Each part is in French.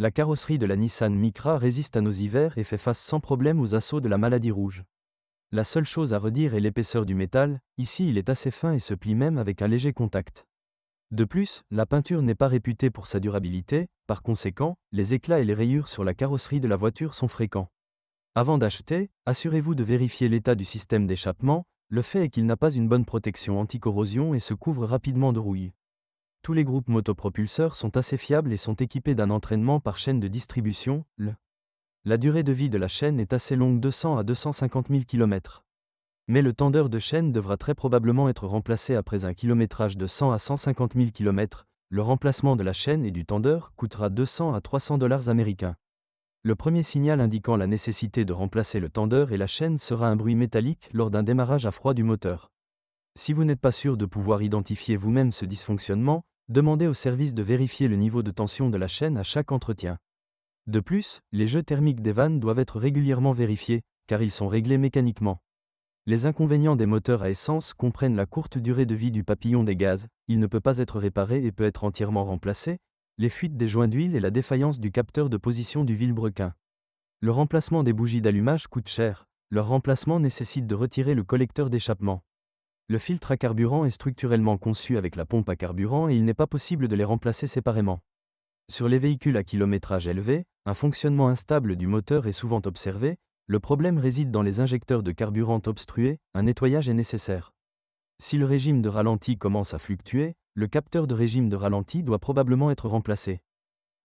La carrosserie de la Nissan Micra résiste à nos hivers et fait face sans problème aux assauts de la maladie rouge. La seule chose à redire est l'épaisseur du métal, ici il est assez fin et se plie même avec un léger contact. De plus, la peinture n'est pas réputée pour sa durabilité, par conséquent, les éclats et les rayures sur la carrosserie de la voiture sont fréquents. Avant d'acheter, assurez-vous de vérifier l'état du système d'échappement, le fait est qu'il n'a pas une bonne protection anti-corrosion et se couvre rapidement de rouille. Tous les groupes motopropulseurs sont assez fiables et sont équipés d'un entraînement par chaîne de distribution, La durée de vie de la chaîne est assez longue, 200 à 250 000 km. Mais le tendeur de chaîne devra très probablement être remplacé après un kilométrage de 100 à 150 000 km. Le remplacement de la chaîne et du tendeur coûtera 200 à 300 dollars américains. Le premier signal indiquant la nécessité de remplacer le tendeur et la chaîne sera un bruit métallique lors d'un démarrage à froid du moteur. Si vous n'êtes pas sûr de pouvoir identifier vous-même ce dysfonctionnement, demandez au service de vérifier le niveau de tension de la chaîne à chaque entretien. De plus, les jeux thermiques des vannes doivent être régulièrement vérifiés, car ils sont réglés mécaniquement. Les inconvénients des moteurs à essence comprennent la courte durée de vie du papillon des gaz, il ne peut pas être réparé et peut être entièrement remplacé, les fuites des joints d'huile et la défaillance du capteur de position du vilebrequin. Le remplacement des bougies d'allumage coûte cher, leur remplacement nécessite de retirer le collecteur d'échappement. Le filtre à carburant est structurellement conçu avec la pompe à carburant et il n'est pas possible de les remplacer séparément. Sur les véhicules à kilométrage élevé, un fonctionnement instable du moteur est souvent observé, le problème réside dans les injecteurs de carburant obstrués, un nettoyage est nécessaire. Si le régime de ralenti commence à fluctuer, le capteur de régime de ralenti doit probablement être remplacé.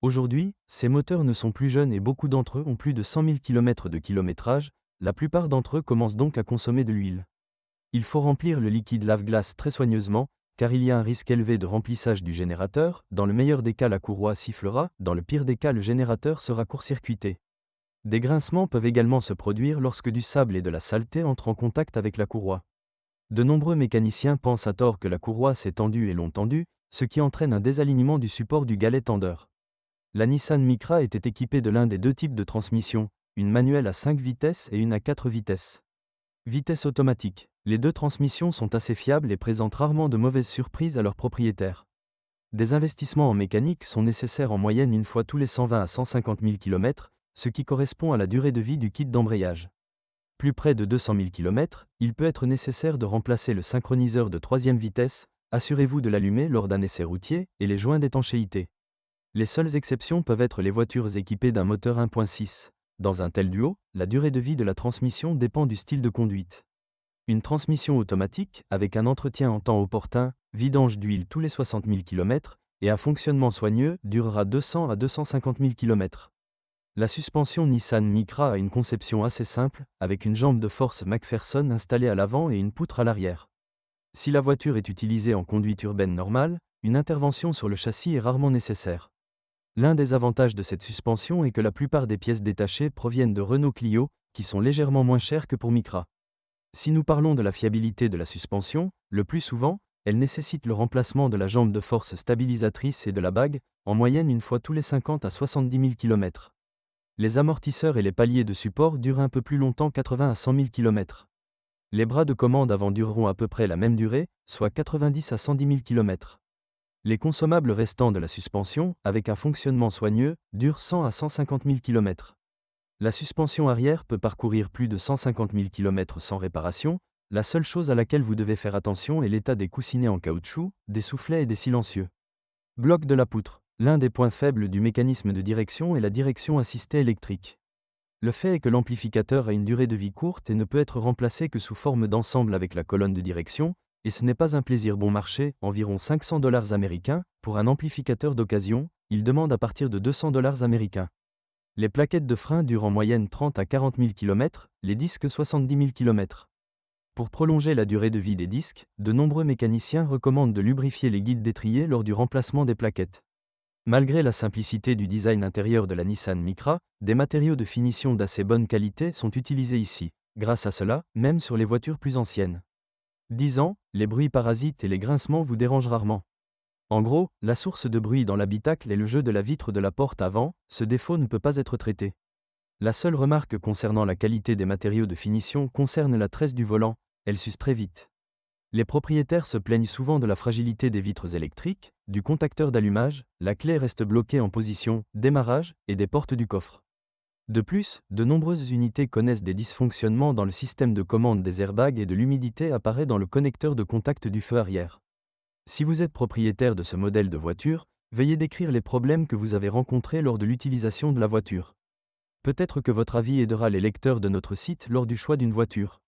Aujourd'hui, ces moteurs ne sont plus jeunes et beaucoup d'entre eux ont plus de 100 000 km de kilométrage, la plupart d'entre eux commencent donc à consommer de l'huile. Il faut remplir le liquide lave-glace très soigneusement, car il y a un risque élevé de remplissage du générateur, dans le meilleur des cas la courroie sifflera, dans le pire des cas le générateur sera court-circuité. Des grincements peuvent également se produire lorsque du sable et de la saleté entrent en contact avec la courroie. De nombreux mécaniciens pensent à tort que la courroie s'est tendue et l'ont tendue, ce qui entraîne un désalignement du support du galet tendeur. La Nissan Micra était équipée de l'un des deux types de transmission, une manuelle à 5 vitesses et une à 4 vitesses. Vitesse automatique. Les deux transmissions sont assez fiables et présentent rarement de mauvaises surprises à leurs propriétaires. Des investissements en mécanique sont nécessaires en moyenne une fois tous les 120 à 150 000 km, ce qui correspond à la durée de vie du kit d'embrayage. Plus près de 200 000 km, il peut être nécessaire de remplacer le synchroniseur de troisième vitesse, assurez-vous de l'allumer lors d'un essai routier, et les joints d'étanchéité. Les seules exceptions peuvent être les voitures équipées d'un moteur 1.6. Dans un tel duo, la durée de vie de la transmission dépend du style de conduite. Une transmission automatique, avec un entretien en temps opportun, vidange d'huile tous les 60 000 km, et un fonctionnement soigneux, durera 200 à 250 000 km. La suspension Nissan Micra a une conception assez simple, avec une jambe de force McPherson installée à l'avant et une poutre à l'arrière. Si la voiture est utilisée en conduite urbaine normale, une intervention sur le châssis est rarement nécessaire. L'un des avantages de cette suspension est que la plupart des pièces détachées proviennent de Renault Clio, qui sont légèrement moins chères que pour Micra. Si nous parlons de la fiabilité de la suspension, le plus souvent, elle nécessite le remplacement de la jambe de force stabilisatrice et de la bague, en moyenne une fois tous les 50 à 70 000 km. Les amortisseurs et les paliers de support durent un peu plus longtemps, 80 à 100 000 km. Les bras de commande avant dureront à peu près la même durée, soit 90 à 110 000 km. Les consommables restants de la suspension, avec un fonctionnement soigneux, durent 100 à 150 000 km. La suspension arrière peut parcourir plus de 150 000 km sans réparation, la seule chose à laquelle vous devez faire attention est l'état des coussinets en caoutchouc, des soufflets et des silencieux. Bloc de la poutre. L'un des points faibles du mécanisme de direction est la direction assistée électrique. Le fait est que l'amplificateur a une durée de vie courte et ne peut être remplacé que sous forme d'ensemble avec la colonne de direction, et ce n'est pas un plaisir bon marché, environ 500 dollars américains, pour un amplificateur d'occasion, il demande à partir de 200 dollars américains. Les plaquettes de frein durent en moyenne 30 à 40 000 km, les disques 70 000 km. Pour prolonger la durée de vie des disques, de nombreux mécaniciens recommandent de lubrifier les guides d'étrier lors du remplacement des plaquettes. Malgré la simplicité du design intérieur de la Nissan Micra, des matériaux de finition d'assez bonne qualité sont utilisés ici. Grâce à cela, même sur les voitures plus anciennes. 10 ans, les bruits parasites et les grincements vous dérangent rarement. En gros, la source de bruit dans l'habitacle est le jeu de la vitre de la porte avant, ce défaut ne peut pas être traité. La seule remarque concernant la qualité des matériaux de finition concerne la tresse du volant, elle s'use très vite. Les propriétaires se plaignent souvent de la fragilité des vitres électriques, du contacteur d'allumage, la clé reste bloquée en position démarrage et des portes du coffre. De plus, de nombreuses unités connaissent des dysfonctionnements dans le système de commande des airbags et de l'humidité apparaît dans le connecteur de contact du feu arrière. Si vous êtes propriétaire de ce modèle de voiture, veuillez décrire les problèmes que vous avez rencontrés lors de l'utilisation de la voiture. Peut-être que votre avis aidera les lecteurs de notre site lors du choix d'une voiture.